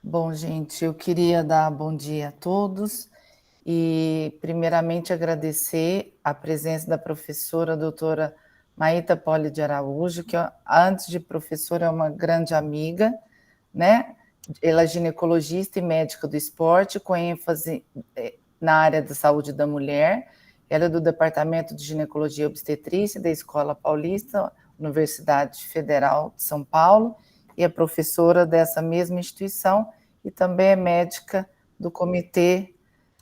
Bom, gente, eu queria dar bom dia a todos e, primeiramente, agradecer a presença da professora doutora Maíta Poli de Araújo, que, antes de professora, é uma grande amiga, né? Ela é ginecologista e médica do esporte, com ênfase na área da saúde da mulher. Ela é do Departamento de Ginecologia e Obstetrícia da Escola Paulista, Universidade Federal de São Paulo, e é professora dessa mesma instituição e também é médica do Comitê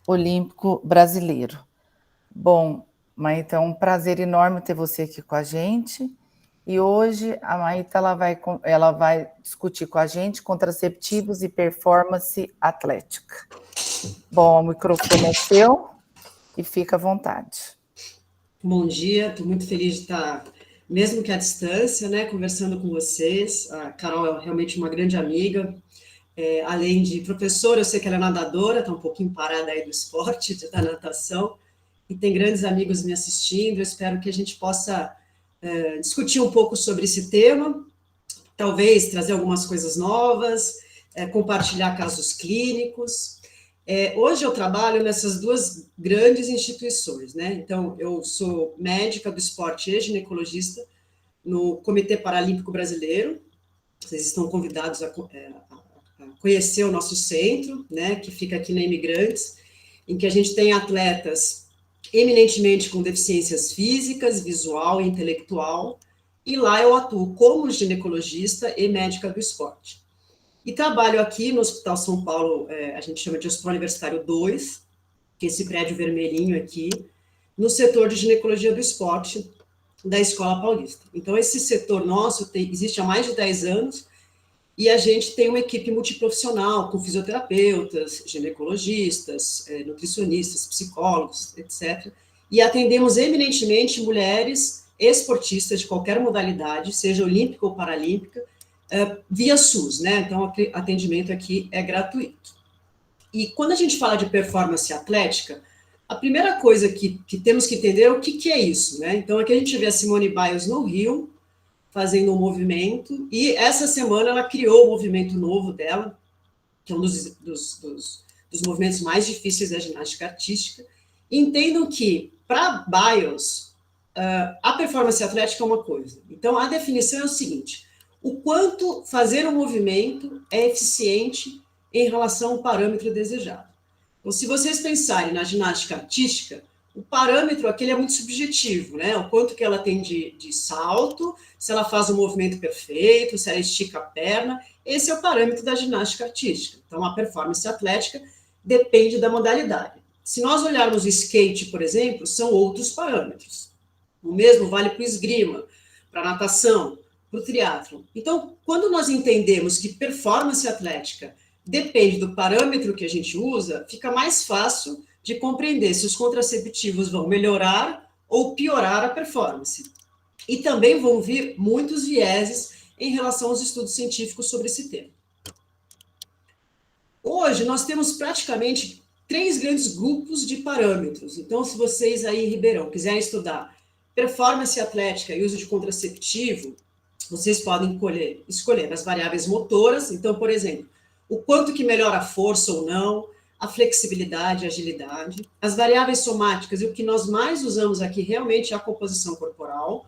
Olímpico Brasileiro. Bom, Maíta, é um prazer enorme ter você aqui com a gente. E hoje a Maíta ela vai discutir com a gente contraceptivos e performance atlética. Bom, o microfone é seu e fica à vontade. Bom dia, estou muito feliz de estar, mesmo que à distância, né, conversando com vocês. A Carol é realmente uma grande amiga. Além de professora, eu sei que ela é nadadora, está um pouquinho parada aí do esporte, da natação, e tem grandes amigos me assistindo. Eu espero que a gente possa discutir um pouco sobre esse tema, talvez trazer algumas coisas novas, compartilhar casos clínicos. Hoje eu trabalho nessas duas grandes instituições, né? Então, eu sou médica do esporte e ginecologista no Comitê Paralímpico Brasileiro. Vocês estão convidados a conhecer o nosso centro, né, que fica aqui na Imigrantes, em que a gente tem atletas eminentemente com deficiências físicas, visual e intelectual, e lá eu atuo como ginecologista e médica do esporte. E trabalho aqui no Hospital São Paulo, a gente chama de Hospital Universitário 2, que é esse prédio vermelhinho aqui, no setor de ginecologia do esporte da Escola Paulista. Então, esse setor nosso existe há mais de 10 anos, e a gente tem uma equipe multiprofissional, com fisioterapeutas, ginecologistas, nutricionistas, psicólogos, etc. E atendemos eminentemente mulheres esportistas de qualquer modalidade, seja olímpica ou paralímpica, via SUS, né? Então, o atendimento aqui é gratuito. E quando a gente fala de performance atlética, a primeira coisa que temos que entender é o que é isso, né? Então, aqui a gente vê a Simone Biles no Rio, fazendo um movimento, e essa semana ela criou o movimento novo dela, que é um dos movimentos mais difíceis da ginástica artística. Entendam que, para Biles, a performance atlética é uma coisa. Então, a definição é o seguinte: o quanto fazer um movimento é eficiente em relação ao parâmetro desejado. Então, se vocês pensarem na ginástica artística, o parâmetro aqui é muito subjetivo, né? O quanto que ela tem de salto, se ela faz o movimento perfeito, se ela estica a perna, esse é o parâmetro da ginástica artística. Então, a performance atlética depende da modalidade. Se nós olharmos o skate, por exemplo, são outros parâmetros. O mesmo vale para o esgrima, para a natação, para o triatlon. Então, quando nós entendemos que performance atlética depende do parâmetro que a gente usa, fica mais fácil de compreender se os contraceptivos vão melhorar ou piorar a performance. E também vão vir muitos vieses em relação aos estudos científicos sobre esse tema. Hoje, nós temos praticamente 3 grandes grupos de parâmetros. Então, se vocês aí em Ribeirão quiserem estudar performance atlética e uso de contraceptivo, vocês podem escolher as variáveis motoras. Então, por exemplo, o quanto que melhora a força ou não, a flexibilidade, a agilidade. As variáveis somáticas, e o que nós mais usamos aqui realmente é a composição corporal.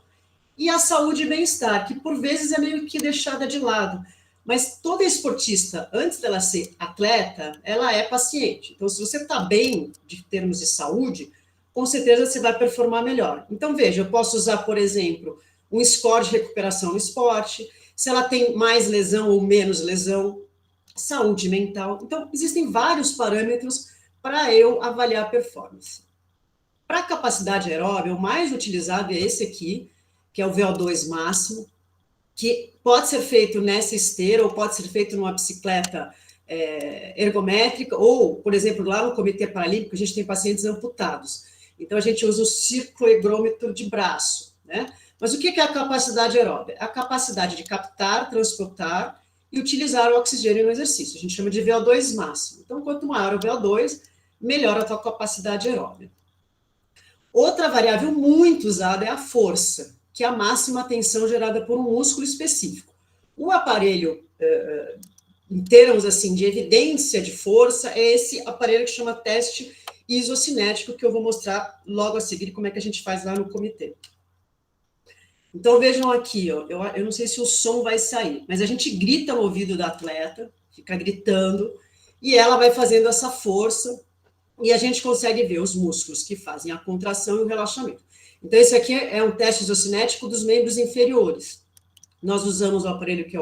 E a saúde e bem-estar, que por vezes é meio que deixada de lado. Mas toda esportista, antes dela ser atleta, ela é paciente. Então, se você está bem, de termos de saúde, com certeza você vai performar melhor. Então, veja, eu posso usar, por exemplo, um score de recuperação no esporte, se ela tem mais lesão ou menos lesão, saúde mental. Então, existem vários parâmetros para eu avaliar a performance. Para a capacidade aeróbica, o mais utilizado é esse aqui, que é o VO2 máximo, que pode ser feito nessa esteira ou pode ser feito numa bicicleta ergométrica, ou, por exemplo, lá no Comitê Paralímpico, a gente tem pacientes amputados. Então, a gente usa o cicloergômetro de braço, né? Mas o que é a capacidade aeróbica? A capacidade de captar, transportar e utilizar o oxigênio no exercício. A gente chama de VO2 máximo. Então, quanto maior o VO2, melhor a tua capacidade aeróbica. Outra variável muito usada é a força, que é a máxima tensão gerada por um músculo específico. O aparelho em termos assim de evidência de força, é esse aparelho que chama teste isocinético, que eu vou mostrar logo a seguir como é que a gente faz lá no comitê. Então, vejam aqui, ó, eu não sei se o som vai sair, mas a gente grita no ouvido da atleta, fica gritando, e ela vai fazendo essa força, e a gente consegue ver os músculos que fazem a contração e o relaxamento. Então, esse aqui é um teste isocinético dos membros inferiores. Nós usamos o aparelho que é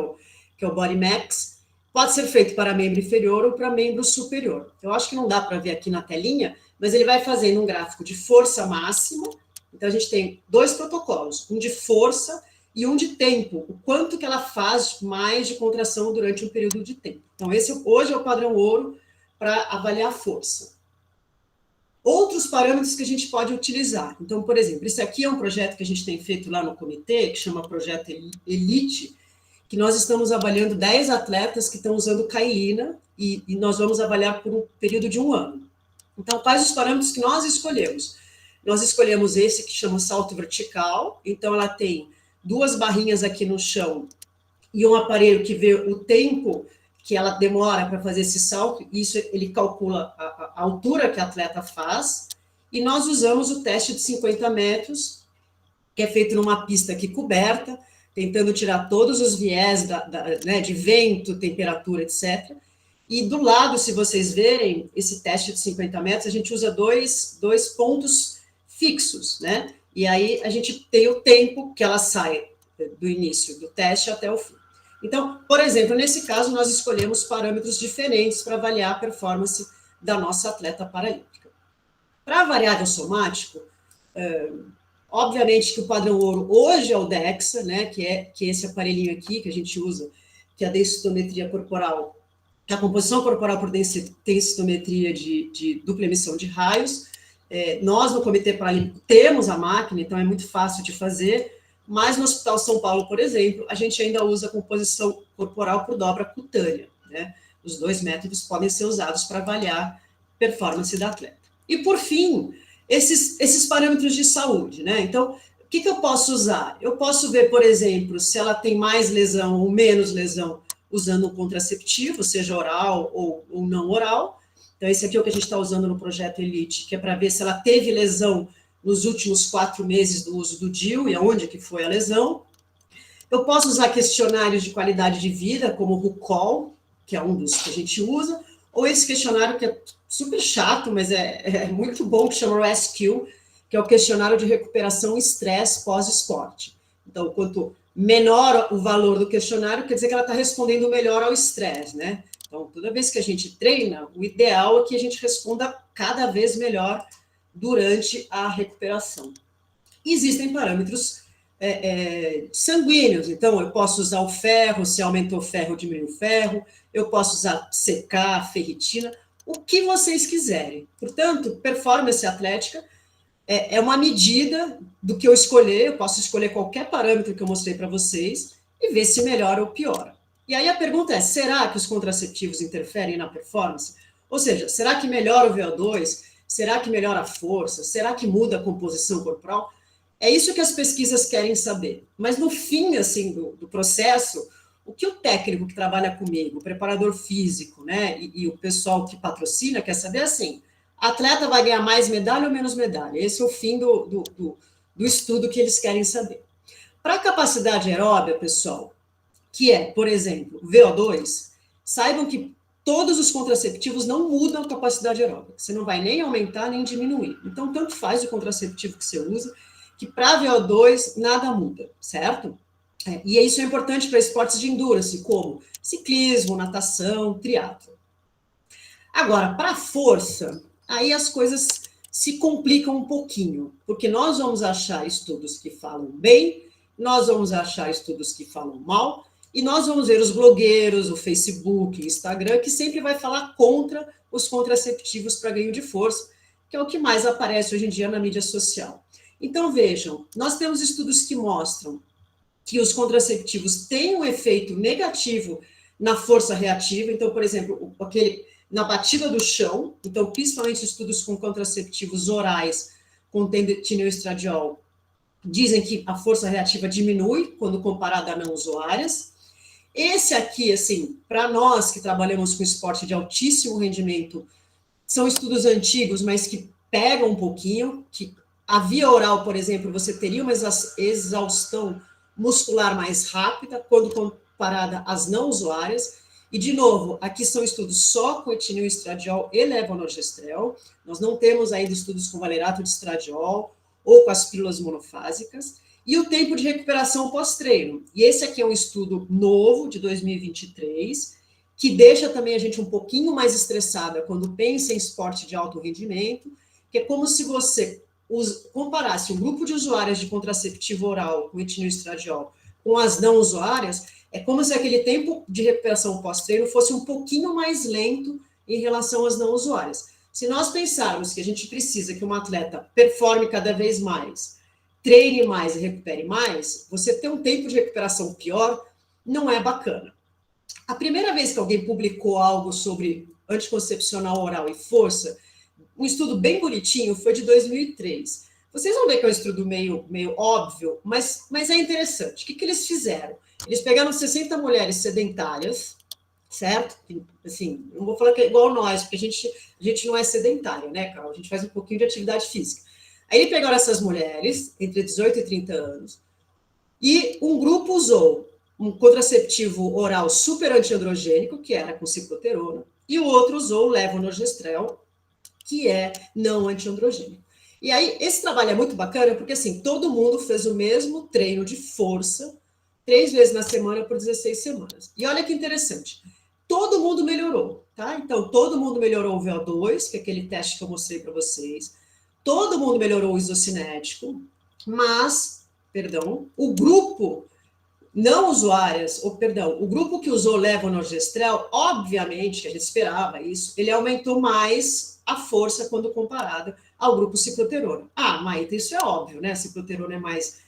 o Body Max, pode ser feito para membro inferior ou para membro superior. Eu acho que não dá para ver aqui na telinha, mas ele vai fazendo um gráfico de força máxima. Então, a gente tem 2 protocolos, um de força e um de tempo, o quanto que ela faz mais de contração durante um período de tempo. Então, esse hoje é o padrão ouro para avaliar a força. Outros parâmetros que a gente pode utilizar. Então, por exemplo, esse aqui é um projeto que a gente tem feito lá no comitê, que chama Projeto Elite, que nós estamos avaliando 10 atletas que estão usando cailina, e nós vamos avaliar por um período de 1 ano. Então, quais os parâmetros que nós escolhemos? Nós escolhemos esse que chama salto vertical, então ela tem 2 barrinhas aqui no chão e um aparelho que vê o tempo que ela demora para fazer esse salto, isso ele calcula a altura que a atleta faz, e nós usamos o teste de 50 metros, que é feito numa pista aqui coberta, tentando tirar todos os viés né, de vento, temperatura, etc. E do lado, se vocês verem, esse teste de 50 metros, a gente usa dois pontos fixos, né? E aí a gente tem o tempo que ela sai do início do teste até o fim. Então, por exemplo, nesse caso, nós escolhemos parâmetros diferentes para avaliar a performance da nossa atleta paralímpica. Para variável somático, obviamente que o padrão ouro hoje é o DEXA, né, que é esse aparelhinho aqui que a gente usa, que é a densitometria corporal, que é a composição corporal por densitometria de dupla emissão de raios. Nós, no Comitê Paralímpico, temos a máquina, então é muito fácil de fazer, mas no Hospital São Paulo, por exemplo, a gente ainda usa a composição corporal por dobra cutânea, né? Os 2 métodos podem ser usados para avaliar a performance da atleta. E, por fim, esses parâmetros de saúde, né? Então, o que eu posso usar? Eu posso ver, por exemplo, se ela tem mais lesão ou menos lesão usando um contraceptivo, seja oral ou não oral. Então, esse aqui é o que a gente está usando no Projeto Elite, que é para ver se ela teve lesão nos últimos 4 meses do uso do DIU e aonde que foi a lesão. Eu posso usar questionários de qualidade de vida, como o RUCOL, que é um dos que a gente usa, ou esse questionário que é super chato, mas é muito bom, que chama RESCUE, que é o questionário de recuperação e estresse pós-esporte. Então, quanto menor o valor do questionário, quer dizer que ela está respondendo melhor ao estresse, né? Então, toda vez que a gente treina, o ideal é que a gente responda cada vez melhor durante a recuperação. Existem parâmetros sanguíneos, então eu posso usar o ferro, se aumentou o ferro, diminuiu o ferro, eu posso usar CK, ferritina, o que vocês quiserem. Portanto, performance atlética é uma medida do que eu escolher, eu posso escolher qualquer parâmetro que eu mostrei para vocês e ver se melhora ou piora. E aí a pergunta é, será que os contraceptivos interferem na performance? Ou seja, será que melhora o VO2? Será que melhora a força? Será que muda a composição corporal? É isso que as pesquisas querem saber. Mas no fim, assim, do processo, o que o técnico que trabalha comigo, o preparador físico, né, e o pessoal que patrocina quer saber assim, atleta vai ganhar mais medalha ou menos medalha? Esse é o fim do estudo que eles querem saber. Para a capacidade aeróbia, pessoal, que é, por exemplo, VO2, saibam que todos os contraceptivos não mudam a capacidade aeróbica. Você não vai nem aumentar, nem diminuir. Então, tanto faz o contraceptivo que você usa, que para VO2 nada muda, certo? E isso é importante para esportes de endurance, como ciclismo, natação, triatlo. Agora, para força, aí as coisas se complicam um pouquinho, porque nós vamos achar estudos que falam bem, nós vamos achar estudos que falam mal, e nós vamos ver os blogueiros, o Facebook, o Instagram, que sempre vai falar contra os contraceptivos para ganho de força, que é o que mais aparece hoje em dia na mídia social. Então, vejam, nós temos estudos que mostram que os contraceptivos têm um efeito negativo na força reativa. Então, por exemplo, na batida do chão, então, principalmente estudos com contraceptivos orais, contendo estradiol, dizem que a força reativa diminui quando comparada a não usuárias. Esse aqui, assim, para nós que trabalhamos com esporte de altíssimo rendimento, são estudos antigos, mas que pegam um pouquinho, que a via oral, por exemplo, você teria uma exaustão muscular mais rápida quando comparada às não usuárias. E, de novo, aqui são estudos só com etinil estradiol e levonorgestrel. Nós não temos ainda estudos com valerato de estradiol ou com as pílulas monofásicas. E o tempo de recuperação pós-treino. E esse aqui é um estudo novo, de 2023, que deixa também a gente um pouquinho mais estressada quando pensa em esporte de alto rendimento, que é como se você comparasse um grupo de usuárias de contraceptivo oral com etinil estradiol com as não usuárias, é como se aquele tempo de recuperação pós-treino fosse um pouquinho mais lento em relação às não usuárias. Se nós pensarmos que a gente precisa que uma atleta performe cada vez mais, treine mais e recupere mais, você ter um tempo de recuperação pior não é bacana. A primeira vez que alguém publicou algo sobre anticoncepcional oral e força, um estudo bem bonitinho, foi de 2003. Vocês vão ver que é um estudo meio óbvio, mas é interessante. O que eles fizeram? Eles pegaram 60 mulheres sedentárias, certo? Assim, não vou falar que é igual nós, porque a gente não é sedentário, né, Carol? A gente faz um pouquinho de atividade física. Aí pegaram essas mulheres, entre 18 e 30 anos, e um grupo usou um contraceptivo oral super antiandrogênico, que era com cicloterona, e o outro usou o levonorgestrel, que é não antiandrogênico. E aí, esse trabalho é muito bacana, porque assim, todo mundo fez o mesmo treino de força, 3 vezes na semana por 16 semanas. E olha que interessante, todo mundo melhorou, tá? Então, todo mundo melhorou o VO2, que é aquele teste que eu mostrei para vocês, todo mundo melhorou o isocinético, mas, o grupo não usuárias, o grupo que usou levonorgestrel, obviamente, a gente esperava isso, ele aumentou mais a força quando comparado ao grupo cicloterona. Maíta, isso é óbvio, né? A cicloterona é mais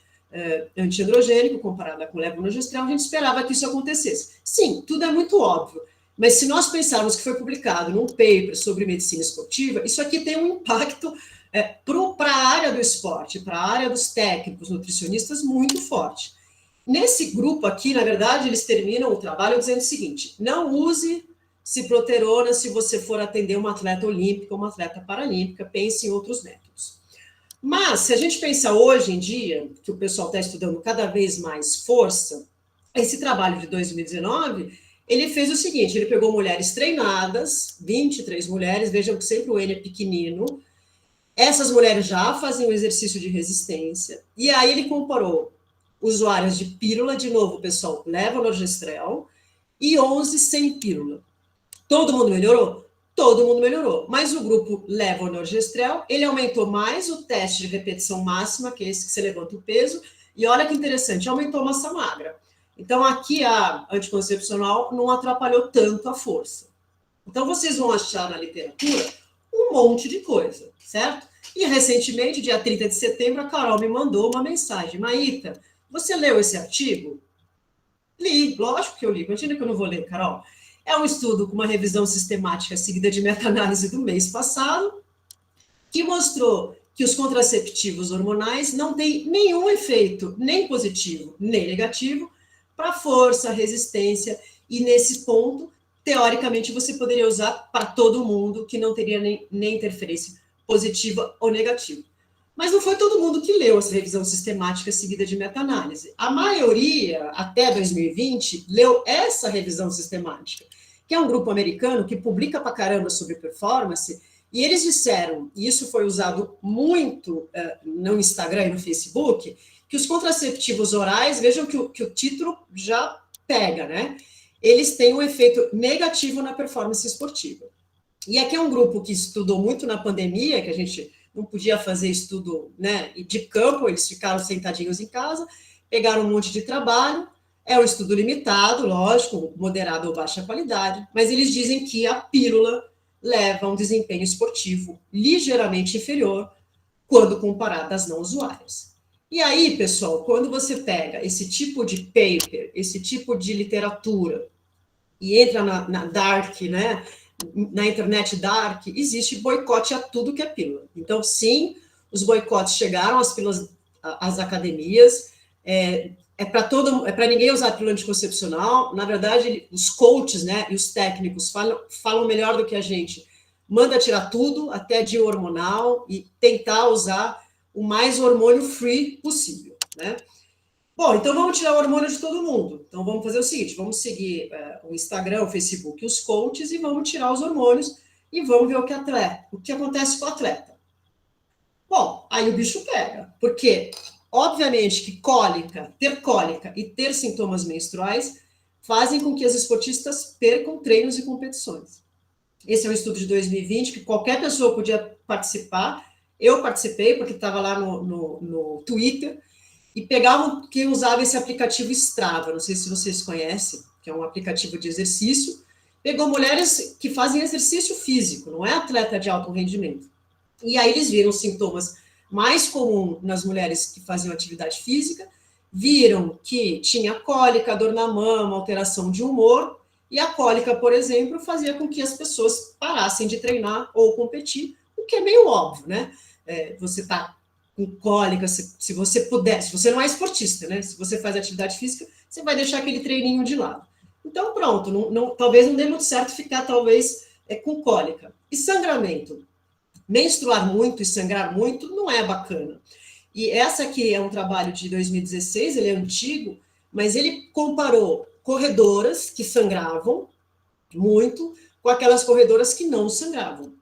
antiandrogênico comparada com levonorgestrel, a gente esperava que isso acontecesse. Sim, tudo é muito óbvio, mas se nós pensarmos que foi publicado num paper sobre medicina esportiva, isso aqui tem um impacto para a área do esporte, para a área dos técnicos, nutricionistas, muito forte. Nesse grupo aqui, na verdade, eles terminam o trabalho dizendo o seguinte: não use cicloterona se você for atender uma atleta olímpica ou uma atleta paralímpica, pense em outros métodos. Mas, se a gente pensar hoje em dia, que o pessoal está estudando cada vez mais força, esse trabalho de 2019, ele fez o seguinte, ele pegou mulheres treinadas, 23 mulheres, vejam que sempre o N é pequenino, essas mulheres já faziam exercício de resistência, e aí ele comparou usuárias de pílula, de novo, o pessoal levonorgestrel, e 11 sem pílula. Todo mundo melhorou? Todo mundo melhorou. Mas o grupo levonorgestrel, ele aumentou mais o teste de repetição máxima, que é esse que você levanta o peso, e olha que interessante, aumentou massa magra. Então, aqui a anticoncepcional não atrapalhou tanto a força. Então, vocês vão achar na literatura um monte de coisa, certo? E, recentemente, dia 30 de setembro, a Carol me mandou uma mensagem. Maíta, você leu esse artigo? Li, lógico que eu li. Imagina que eu não vou ler, Carol. É um estudo com uma revisão sistemática seguida de meta-análise do mês passado, que mostrou que os contraceptivos hormonais não têm nenhum efeito, nem positivo, nem negativo, para força, resistência, e nesse ponto, teoricamente, você poderia usar para todo mundo, que não teria nem interferência positiva ou negativa. Mas não foi todo mundo que leu essa revisão sistemática seguida de meta-análise. A maioria, até 2020, leu essa revisão sistemática, que é um grupo americano que publica pra caramba sobre performance, e eles disseram, e isso foi usado muito no Instagram e no Facebook, que os contraceptivos orais, vejam que o título já pega, né? Eles têm um efeito negativo na performance esportiva. E aqui é um grupo que estudou muito na pandemia, que a gente não podia fazer estudo, né, de campo, eles ficaram sentadinhos em casa, pegaram um monte de trabalho, é um estudo limitado, lógico, moderado ou baixa qualidade, mas eles dizem que a pílula leva a um desempenho esportivo ligeiramente inferior quando comparado às não usuárias. E aí, pessoal, quando você pega esse tipo de paper, esse tipo de literatura, e entra na dark, né, na internet dark, existe boicote a tudo que é pílula. Então, sim, os boicotes chegaram às pílulas, às academias, para ninguém usar pílula anticoncepcional. Na verdade, os coaches, né, e os técnicos falam melhor do que a gente. Manda tirar tudo, até de hormonal, e tentar usar o mais hormônio free possível, né? Bom, então vamos tirar o hormônio de todo mundo. Então vamos fazer o seguinte, vamos seguir o Instagram, o Facebook, os coaches, e vamos tirar os hormônios e vamos ver o que acontece com o atleta. Bom, aí o bicho pega, porque obviamente que ter cólica e ter sintomas menstruais fazem com que as esportistas percam treinos e competições. Esse é um estudo de 2020 que qualquer pessoa podia participar. Eu participei porque estava lá no Twitter e pegavam quem usava esse aplicativo Strava, não sei se vocês conhecem, que é um aplicativo de exercício. Pegou mulheres que fazem exercício físico, não é atleta de alto rendimento. E aí eles viram sintomas mais comuns nas mulheres que faziam atividade física, viram que tinha cólica, dor na mama, alteração de humor, e a cólica, por exemplo, fazia com que as pessoas parassem de treinar ou competir, o que é meio óbvio, né? Você está com cólica, se você puder, se você não é esportista, né? Se você faz atividade física, você vai deixar aquele treininho de lado. Então, pronto, talvez não dê muito certo ficar, talvez, com cólica. E sangramento? Menstruar muito e sangrar muito não é bacana. E essa aqui é um trabalho de 2016, ele é antigo, mas ele comparou corredoras que sangravam muito com aquelas corredoras que não sangravam.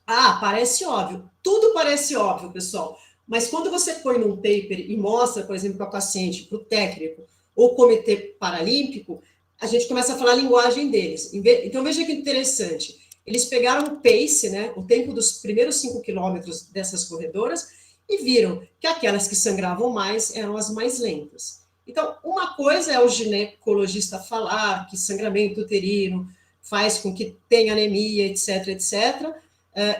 Ah, parece óbvio. Tudo parece óbvio, pessoal. Mas quando você põe num paper e mostra, por exemplo, para o paciente, para o técnico ou comitê paralímpico, a gente começa a falar a linguagem deles. Então, veja que interessante. Eles pegaram o pace, né, o tempo dos primeiros 5 quilômetros dessas corredoras e viram que aquelas que sangravam mais eram as mais lentas. Então, uma coisa é o ginecologista falar que sangramento uterino faz com que tenha anemia, etc, etc.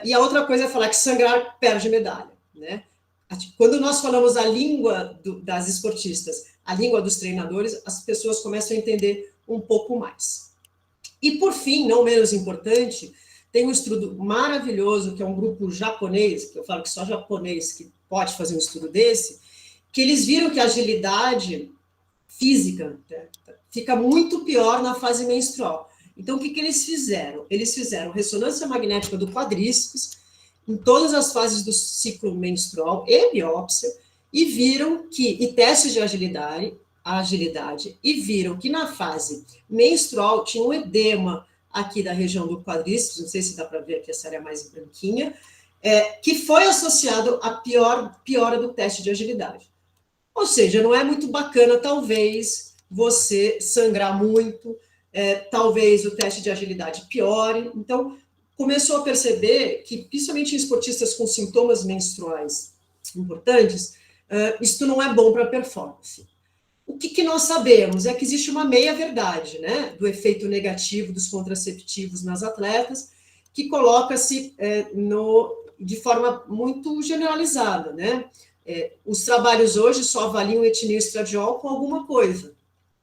E a outra coisa é falar que sangrar perde medalha, né? Quando nós falamos a língua das esportistas, a língua dos treinadores, as pessoas começam a entender um pouco mais. E, por fim, não menos importante, tem um estudo maravilhoso, que é um grupo japonês, que eu falo que só japonês que pode fazer um estudo desse, que eles viram que a agilidade física, né, fica muito pior na fase menstrual. Então, o que eles fizeram? Eles fizeram ressonância magnética do quadríceps em todas as fases do ciclo menstrual e biópsia, e viram que, e testes de agilidade, e viram que na fase menstrual tinha um edema aqui da região do quadríceps, não sei se dá para ver aqui essa área mais branquinha, que foi associado à piora do teste de agilidade. Ou seja, não é muito bacana, talvez, você sangrar muito, talvez o teste de agilidade piore. Então, começou a perceber que, principalmente em esportistas com sintomas menstruais importantes, isso não é bom para a performance. O que nós sabemos é que existe uma meia-verdade, né, do efeito negativo dos contraceptivos nas atletas, que coloca-se de forma muito generalizada, né? Os trabalhos hoje só avaliam etinil e estradiol com alguma coisa,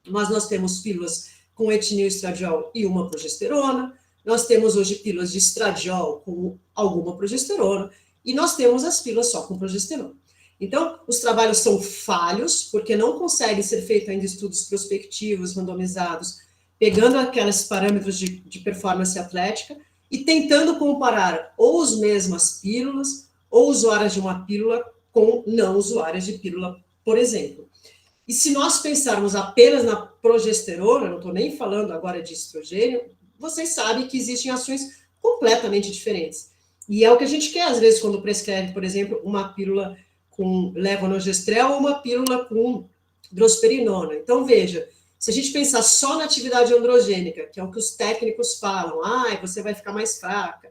mas nós temos pílulas com etinil e estradiol e uma progesterona, nós temos hoje pílulas de estradiol com alguma progesterona, e nós temos as pílulas só com progesterona. Então, os trabalhos são falhos, porque não conseguem ser feitos ainda estudos prospectivos, randomizados, pegando aqueles parâmetros de performance atlética e tentando comparar ou as mesmas pílulas ou usuárias de uma pílula com não usuárias de pílula, por exemplo. E se nós pensarmos apenas na progesterona, não estou nem falando agora de estrogênio, vocês sabem que existem ações completamente diferentes. E é o que a gente quer, às vezes, quando prescreve, por exemplo, uma pílula com levonorgestrel ou uma pílula com drosperinona. Então, veja, se a gente pensar só na atividade androgênica, que é o que os técnicos falam, você vai ficar mais fraca,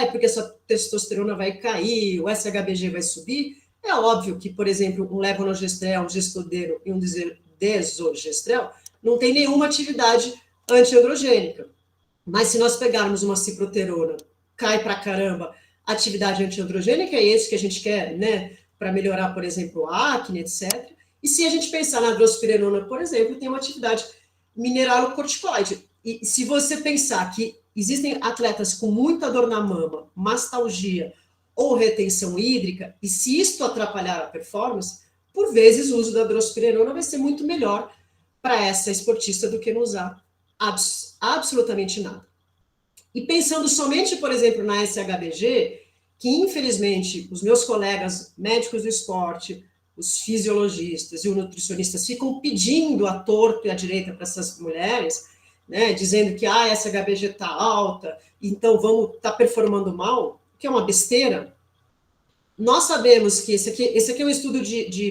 é porque a sua testosterona vai cair, o SHBG vai subir, é óbvio que, por exemplo, um levonorgestrel, um gestodero e um desogestrel não tem nenhuma atividade antiandrogênica. Mas se nós pegarmos uma ciproterona, cai pra caramba a atividade antiandrogênica, é isso que a gente quer, né? Para melhorar, por exemplo, a acne, etc. E se a gente pensar na drospirenona, por exemplo, tem uma atividade mineralocorticoide. E se você pensar que existem atletas com muita dor na mama, mastalgia ou retenção hídrica, e se isto atrapalhar a performance, por vezes o uso da drospirenona vai ser muito melhor para essa esportista do que não usar absolutamente nada. E pensando somente, por exemplo, na SHBG, que infelizmente os meus colegas médicos do esporte, os fisiologistas e os nutricionistas ficam pedindo à torto e à direita para essas mulheres, né, dizendo que a SHBG está alta, então vamos estar performando mal, que é uma besteira. Nós sabemos que esse aqui é um estudo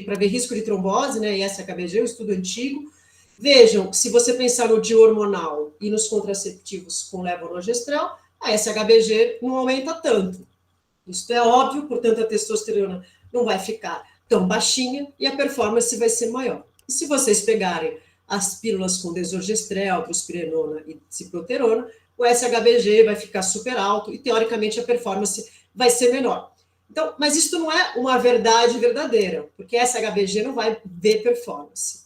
para ver risco de trombose, né, e SHBG é um estudo antigo. Vejam, se você pensar no dihormonal e nos contraceptivos com levonorgestrel, a SHBG não aumenta tanto. Isso é óbvio, portanto, a testosterona não vai ficar tão baixinha e a performance vai ser maior. E se vocês pegarem as pílulas com desorgestrel, drospirenona e ciproterona, o SHBG vai ficar super alto e, teoricamente, a performance vai ser menor. Então, mas isso não é uma verdade verdadeira, porque SHBG não vai ver performance.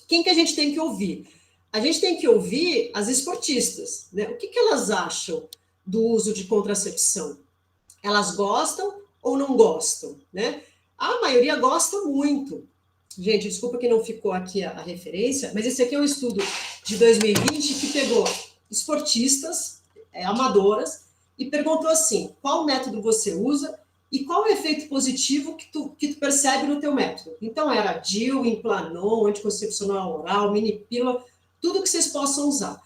Quem que a gente tem que ouvir? A gente tem que ouvir as esportistas, né? O que elas acham do uso de contracepção? Elas gostam ou não gostam, né? A maioria gosta muito. Gente, desculpa que não ficou aqui a referência, mas esse aqui é um estudo de 2020 que pegou esportistas amadoras e perguntou assim, qual método você usa e qual é o efeito positivo que tu percebe no teu método. Então, era DIU, Implanon, anticoncepcional oral, minipílula, tudo que vocês possam usar.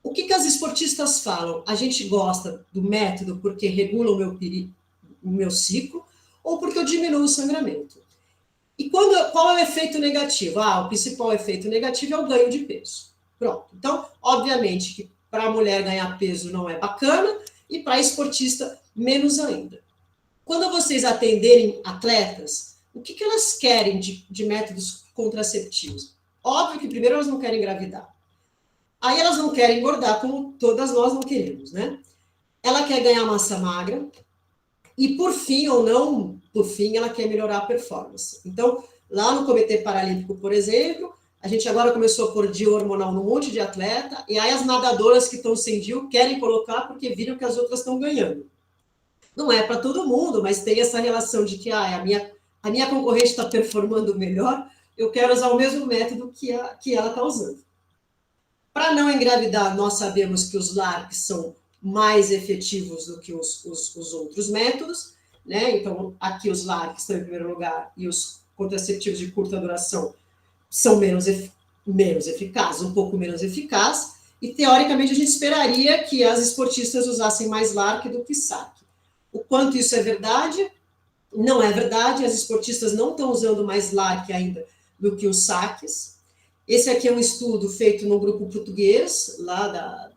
O que as esportistas falam? A gente gosta do método porque regula o meu ciclo ou porque eu diminuo o sangramento. E qual é o efeito negativo? O principal efeito negativo é o ganho de peso. Pronto. Então, obviamente que para a mulher ganhar peso não é bacana e para a esportista menos ainda. Quando vocês atenderem atletas, o que elas querem de métodos contraceptivos? Óbvio que primeiro elas não querem engravidar. Aí elas não querem engordar, como todas nós não queremos, né? Ela quer ganhar massa magra e, por fim ou não, por fim, ela quer melhorar a performance. Então, lá no Comitê Paralímpico, por exemplo, a gente agora começou a pôr DIU hormonal num monte de atleta, e aí as nadadoras que estão sem DIU querem colocar porque viram que as outras estão ganhando. Não é para todo mundo, mas tem essa relação de que a minha concorrente está performando melhor, eu quero usar o mesmo método que ela está usando. Para não engravidar, nós sabemos que os LARCs são mais efetivos do que os outros métodos, né? Então, aqui os LARCs estão em primeiro lugar e os contraceptivos de curta duração são menos eficazes, um pouco menos eficazes, e teoricamente a gente esperaria que as esportistas usassem mais LARC do que SAC. O quanto isso é verdade? Não é verdade, as esportistas não estão usando mais LARC ainda do que os SACs. Esse aqui é um estudo feito no grupo português,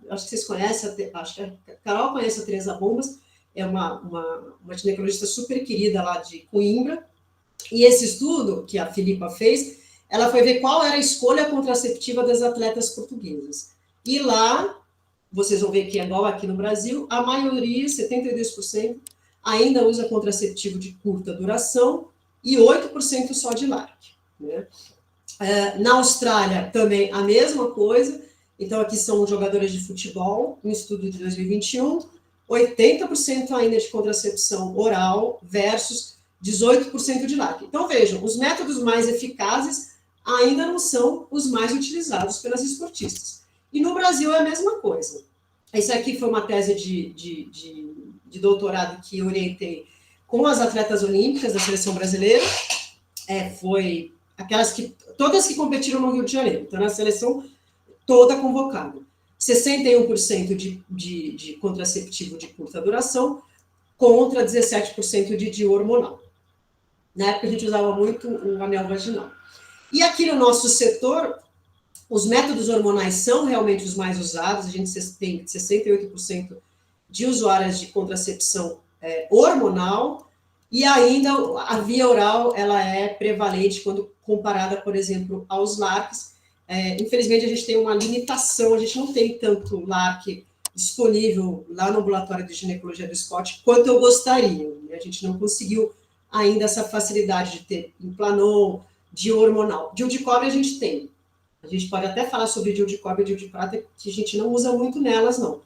acho que vocês conhecem, acho que a Carol conhece a Teresa Bombas, é uma ginecologista super querida lá de Coimbra, e esse estudo que a Filipa fez, ela foi ver qual era a escolha contraceptiva das atletas portuguesas. E lá, vocês vão ver que é igual aqui no Brasil, a maioria, 72%, ainda usa contraceptivo de curta duração e 8% só de LARC, né? Na Austrália, também a mesma coisa. Então, aqui são jogadores de futebol, um estudo de 2021, 80% ainda de contracepção oral versus 18% de LARC. Então, vejam, os métodos mais eficazes ainda não são os mais utilizados pelas esportistas. E no Brasil é a mesma coisa. Esse aqui foi uma tese de doutorado que eu orientei com as atletas olímpicas da seleção brasileira. Foi todas que competiram no Rio de Janeiro, então na seleção toda convocada. 61% de contraceptivo de curta duração contra 17% de DIU hormonal. Na época a gente usava muito o anel vaginal. E aqui no nosso setor, os métodos hormonais são realmente os mais usados, a gente tem 68% de usuárias de contracepção hormonal, e ainda a via oral ela é prevalente quando comparada, por exemplo, aos LARCs. Infelizmente, a gente tem uma limitação, a gente não tem tanto LARC disponível lá no ambulatório de ginecologia do esporte quanto eu gostaria. A gente não conseguiu ainda essa facilidade de ter Implanon, DIU hormonal. DIU de cobre a gente tem. A gente pode até falar sobre DIU de cobre e DIU de prata, que a gente não usa muito nelas, não.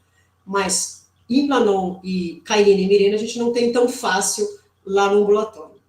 Mas Implanon e Cairina e Mirena a gente não tem tão fácil lá no ambulatório.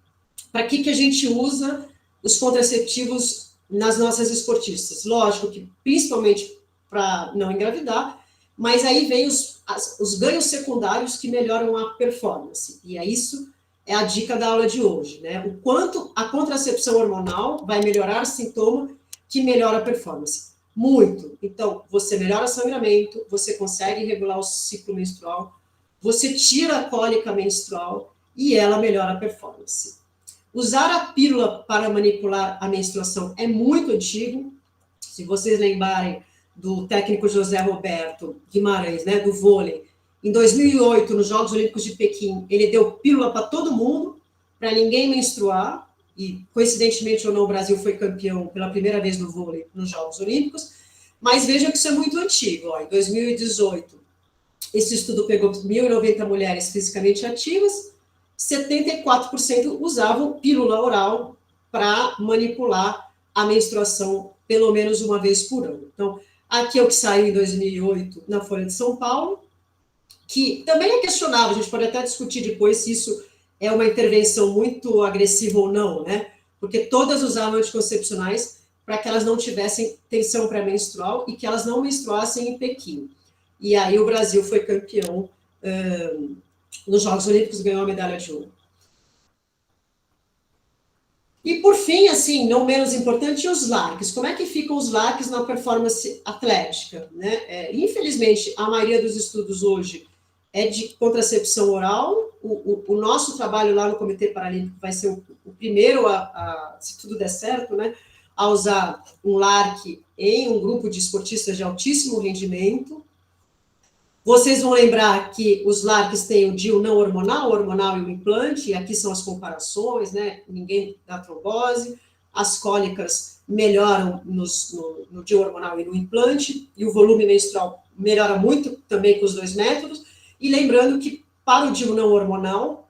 Para que a gente usa os contraceptivos nas nossas esportistas. Lógico que, principalmente para não engravidar, mas aí vem os ganhos secundários que melhoram a performance. E é isso é a dica da aula de hoje, né? O quanto a contracepção hormonal vai melhorar sintoma que melhora a performance. Muito. Então, você melhora o sangramento, você consegue regular o ciclo menstrual, você tira a cólica menstrual e ela melhora a performance. Usar a pílula para manipular a menstruação é muito antigo. Se vocês lembrarem do técnico José Roberto Guimarães, né, do vôlei, em 2008, nos Jogos Olímpicos de Pequim, ele deu pílula para todo mundo, para ninguém menstruar, e coincidentemente ou não, o Brasil foi campeão pela primeira vez no vôlei nos Jogos Olímpicos, mas vejam que isso é muito antigo. Ó, em 2018, esse estudo pegou 1.090 mulheres fisicamente ativas, 74% usavam pílula oral para manipular a menstruação pelo menos uma vez por ano. Então, aqui é o que saiu em 2008 na Folha de São Paulo, que também é questionável, a gente pode até discutir depois se isso é uma intervenção muito agressiva ou não, né? Porque todas usavam anticoncepcionais para que elas não tivessem tensão pré-menstrual e que elas não menstruassem em Pequim. E aí o Brasil foi campeão nos Jogos Olímpicos, ganhou a medalha de ouro. E por fim, assim, não menos importante, os LARCs. Como é que ficam os LARCs na performance atlética? Né? Infelizmente, a maioria dos estudos hoje é de contracepção oral. O nosso trabalho lá no Comitê Paralímpico vai ser o primeiro, se tudo der certo, né, a usar um LARC em um grupo de esportistas de altíssimo rendimento. Vocês vão lembrar que os LARCs têm o DIU não hormonal, o hormonal e o implante, e aqui são as comparações, né? Ninguém dá trombose, as cólicas melhoram no DIU hormonal e no implante, e o volume menstrual melhora muito também com os dois métodos, e lembrando que para o DIU não hormonal,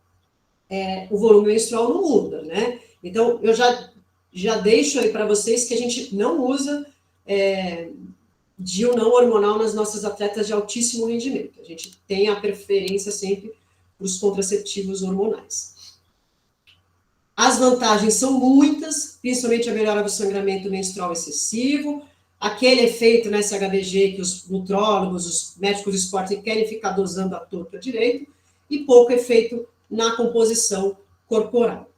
o volume menstrual não muda, né? Então, eu já deixo aí para vocês que a gente não usa DIU não hormonal nas nossas atletas de altíssimo rendimento. A gente tem a preferência sempre para os contraceptivos hormonais. As vantagens são muitas, principalmente a melhora do sangramento menstrual excessivo, aquele efeito na SHBG que os nutrólogos, os médicos de esporte querem ficar dosando à torta direito, e pouco efeito na composição corporal.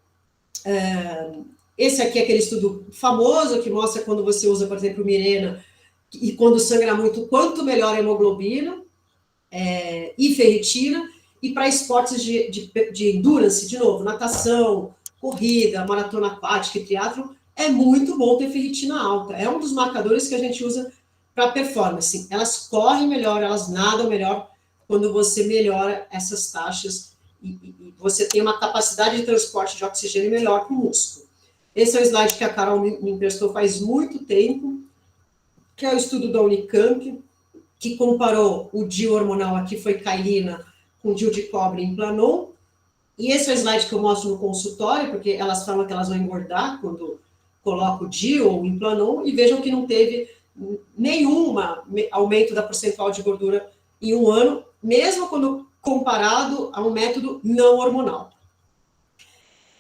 Esse aqui é aquele estudo famoso que mostra quando você usa, por exemplo, Mirena, e quando sangra muito, quanto melhor a hemoglobina e ferritina, e para esportes de endurance, de novo, natação, corrida, maratona aquática e triatlon, é muito bom ter ferritina alta. É um dos marcadores que a gente usa para performance. Elas correm melhor, elas nadam melhor quando você melhora essas taxas e você tem uma capacidade de transporte de oxigênio melhor para o músculo. Esse é o slide que a Carol me emprestou faz muito tempo, que é o estudo da Unicamp, que comparou o DIU hormonal, aqui foi Cailina, com o DIU de cobre em Planon. E esse é o slide que eu mostro no consultório, porque elas falam que elas vão engordar quando colocam o DIU ou em Planon, e vejam que não teve nenhum aumento da percentual de gordura em um ano, mesmo quando comparado a um método não hormonal.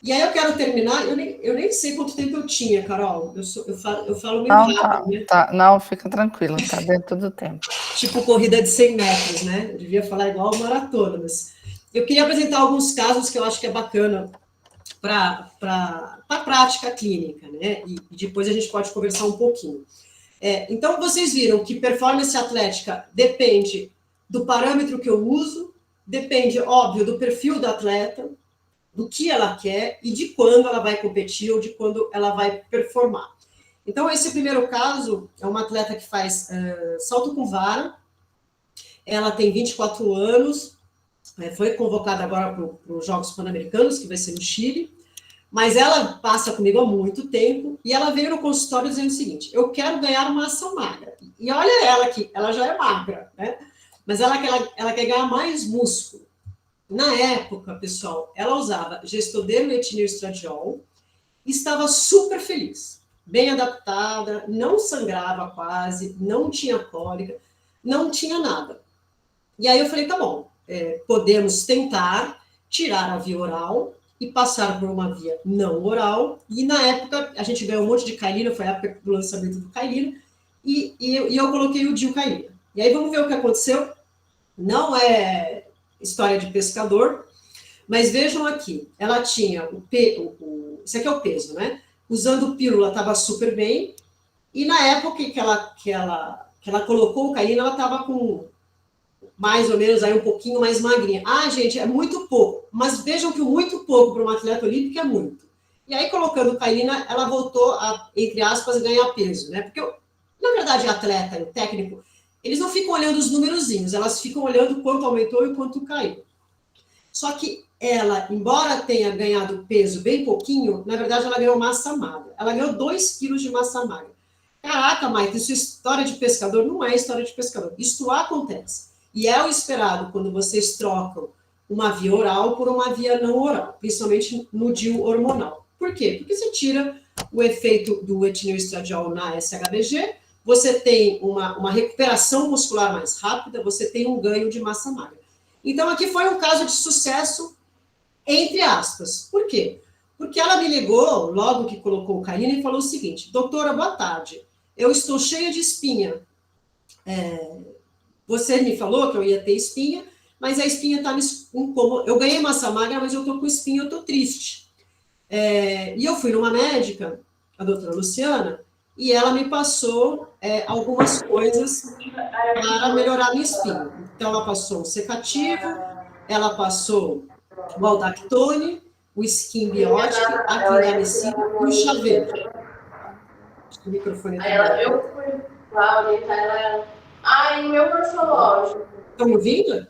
E aí eu quero terminar, eu nem sei quanto tempo eu tinha, Carol, eu falo meio rápido, né? Não, fica tranquilo, tá dentro do tempo. Tipo corrida de 100 metros, né? Eu devia falar igual maratona, mas eu queria apresentar alguns casos que eu acho que é bacana para a prática clínica, né? E depois a gente pode conversar um pouquinho. Então, vocês viram que performance atlética depende do parâmetro que eu uso, depende, óbvio, do perfil da atleta, do que ela quer e de quando ela vai competir ou de quando ela vai performar. Então, esse primeiro caso é uma atleta que faz salto com vara, ela tem 24 anos, foi convocada agora para os Jogos Pan-Americanos, que vai ser no Chile, mas ela passa comigo há muito tempo e ela veio no consultório dizendo o seguinte: eu quero ganhar massa magra. E olha ela aqui, ela já é magra, né? Mas ela quer ganhar mais músculo. Na época, pessoal, ela usava Gestodero e etinil estradiol e estava super feliz, bem adaptada, não sangrava quase, não tinha cólica, não tinha nada. E aí eu falei, tá bom, podemos tentar tirar a via oral e passaram por uma via não oral, e na época a gente ganhou um monte de Cailina, foi a época do lançamento do Cailina, e eu coloquei o Dilcailina. E aí vamos ver o que aconteceu. Não é história de pescador, mas vejam aqui, ela tinha esse aqui é o peso, né? Usando pílula estava super bem, e na época que ela colocou o Cailina, ela estava com mais ou menos aí um pouquinho mais magrinha. Ah, gente, é muito pouco, mas vejam que o muito pouco para uma atleta olímpica é muito. E aí, colocando Cailina, ela voltou a, entre aspas, ganhar peso, né? Porque, na verdade, a atleta e o técnico, eles não ficam olhando os númerozinhos, elas ficam olhando quanto aumentou e quanto caiu. Só que ela, embora tenha ganhado peso bem pouquinho, na verdade, ela ganhou massa magra. Ela ganhou 2 quilos de massa magra. Caraca, Maite, isso é história de pescador? Não é história de pescador. Isto acontece. E é o esperado quando vocês trocam uma via oral por uma via não oral, principalmente no DIU hormonal. Por quê? Porque você tira o efeito do etilenoestradiol na SHBG, você tem uma recuperação muscular mais rápida, você tem um ganho de massa magra. Então, aqui foi um caso de sucesso, entre aspas. Por quê? Porque ela me ligou, logo que colocou o Cailina, e falou o seguinte: doutora, boa tarde, eu estou cheia de espinha. Você me falou que eu ia ter espinha, mas a espinha está me incomodando. Eu ganhei massa magra, mas eu estou com espinha, eu estou triste. E eu fui numa médica, a doutora Luciana, e ela me passou algumas coisas para melhorar a minha espinha. Então, ela passou um secativo, ela passou o Aldactone, o Skin Biotic, a clindamicina e o chá verde. Acho que o microfone está eu fui lá orientar ela. Ai, meu morfológico. Estão me ouvindo?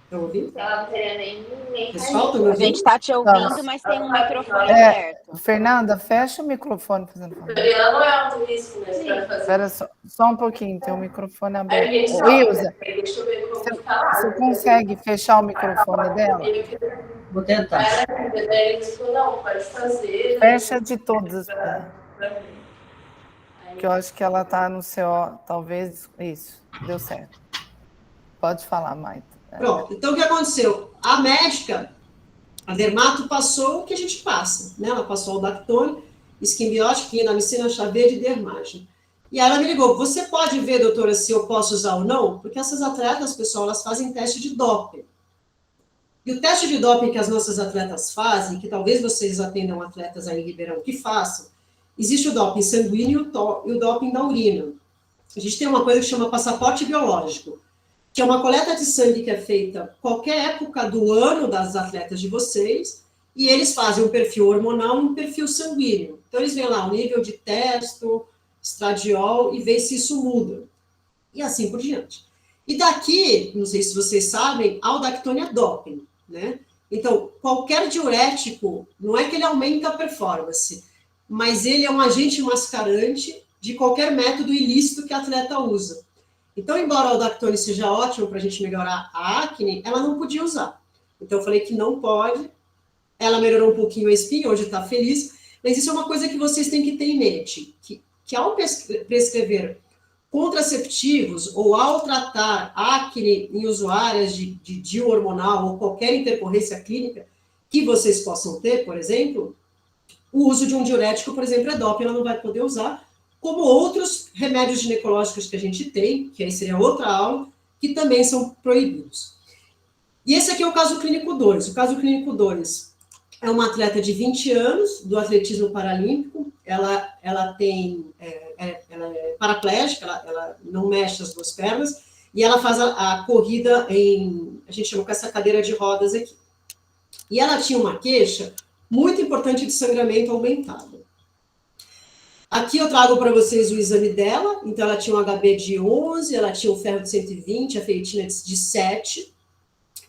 Estão ouvindo? Ela não teria nem Pessoal, estão me A ouvindo? gente está te ouvindo, mas tem um microfone aberto. Fernanda, fecha o microfone, fazendo favor. Ela não é alto risco, mas para fazer. Espera só um pouquinho, tem o microfone aberto. Aí, Ilza, deixa eu ver como fica lá. você consegue fechar o microfone dela? Vou tentar. Não, pode fazer. Fecha de todas. Que eu acho que ela está no CO, talvez, isso, deu certo. Pode falar, Maite. Pronto, então o que aconteceu? A médica, a dermato, passou o que a gente passa, né? Ela passou o Dactone, Skin Biotic, clindamicina, chá verde e dermagem. E aí ela me ligou: você pode ver, doutora, se eu posso usar ou não? Porque essas atletas, pessoal, elas fazem teste de doping. E o teste de doping que as nossas atletas fazem, que talvez vocês atendam atletas aí em Ribeirão que façam, existe o doping sanguíneo e o doping da urina. A gente tem uma coisa que chama passaporte biológico, que é uma coleta de sangue que é feita qualquer época do ano das atletas de vocês, e eles fazem um perfil hormonal e um perfil sanguíneo. Então, eles veem lá o nível de testo, estradiol, e veem se isso muda. E assim por diante. E daqui, não sei se vocês sabem, a Aldactone é doping, né? Então, qualquer diurético, não é que ele aumenta a performance, mas ele é um agente mascarante de qualquer método ilícito que a atleta usa. Então, embora a Aldactone seja ótimo para a gente melhorar a acne, ela não podia usar. Então, eu falei que não pode. Ela melhorou um pouquinho a espinha, hoje está feliz. Mas isso é uma coisa que vocês têm que ter em mente, que ao prescrever contraceptivos ou ao tratar acne em usuárias de DIU hormonal ou qualquer intercorrência clínica que vocês possam ter, por exemplo, o uso de um diurético, por exemplo, é doping, ela não vai poder usar, como outros remédios ginecológicos que a gente tem, que aí seria outra aula, que também são proibidos. E esse aqui é o caso clínico 2. O caso clínico 2 é uma atleta de 20 anos, do atletismo paralímpico. Ela é paraplégica, ela não mexe as duas pernas, e ela faz a corrida a gente chama com essa cadeira de rodas aqui. E ela tinha uma queixa muito importante de sangramento aumentado. Aqui eu trago para vocês o exame dela. Então, ela tinha um HB de 11, ela tinha um ferro de 120, a ferritina de 7,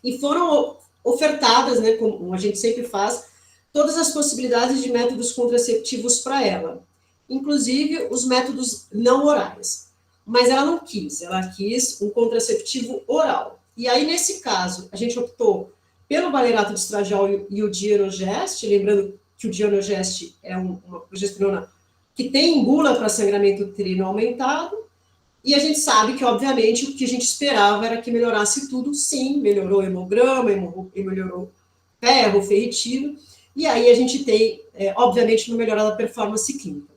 e foram ofertadas, né, como a gente sempre faz, todas as possibilidades de métodos contraceptivos para ela, inclusive os métodos não orais. Mas ela não quis, ela quis um contraceptivo oral. E aí, nesse caso, a gente optou pelo valerato de estradiol e o Dienogest, lembrando que o Dienogest é uma progesterona que tem bula para sangramento uterino aumentado, e a gente sabe que, obviamente, o que a gente esperava era que melhorasse tudo. Sim, melhorou o hemograma, melhorou ferro, ferritino, e aí a gente tem, obviamente, uma melhora da performance clínica.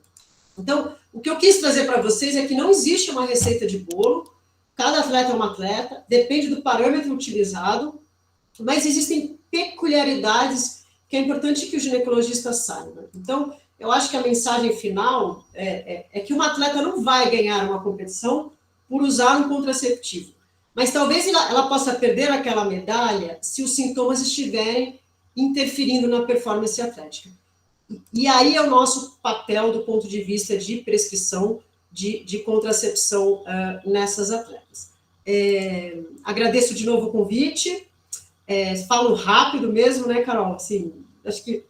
Então, o que eu quis trazer para vocês é que não existe uma receita de bolo, cada atleta é um atleta, depende do parâmetro utilizado, mas existem peculiaridades que é importante que o ginecologista saiba. Então, eu acho que a mensagem final é que uma atleta não vai ganhar uma competição por usar um contraceptivo, mas talvez ela possa perder aquela medalha se os sintomas estiverem interferindo na performance atlética. E aí é o nosso papel do ponto de vista de prescrição de contracepção nessas atletas. Agradeço de novo o convite, falo rápido mesmo, né, Carol? Assim, acho que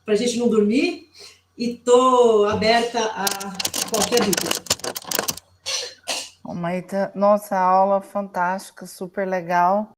para a gente não dormir, e estou aberta a qualquer dúvida. Maíta, nossa, aula fantástica, super legal.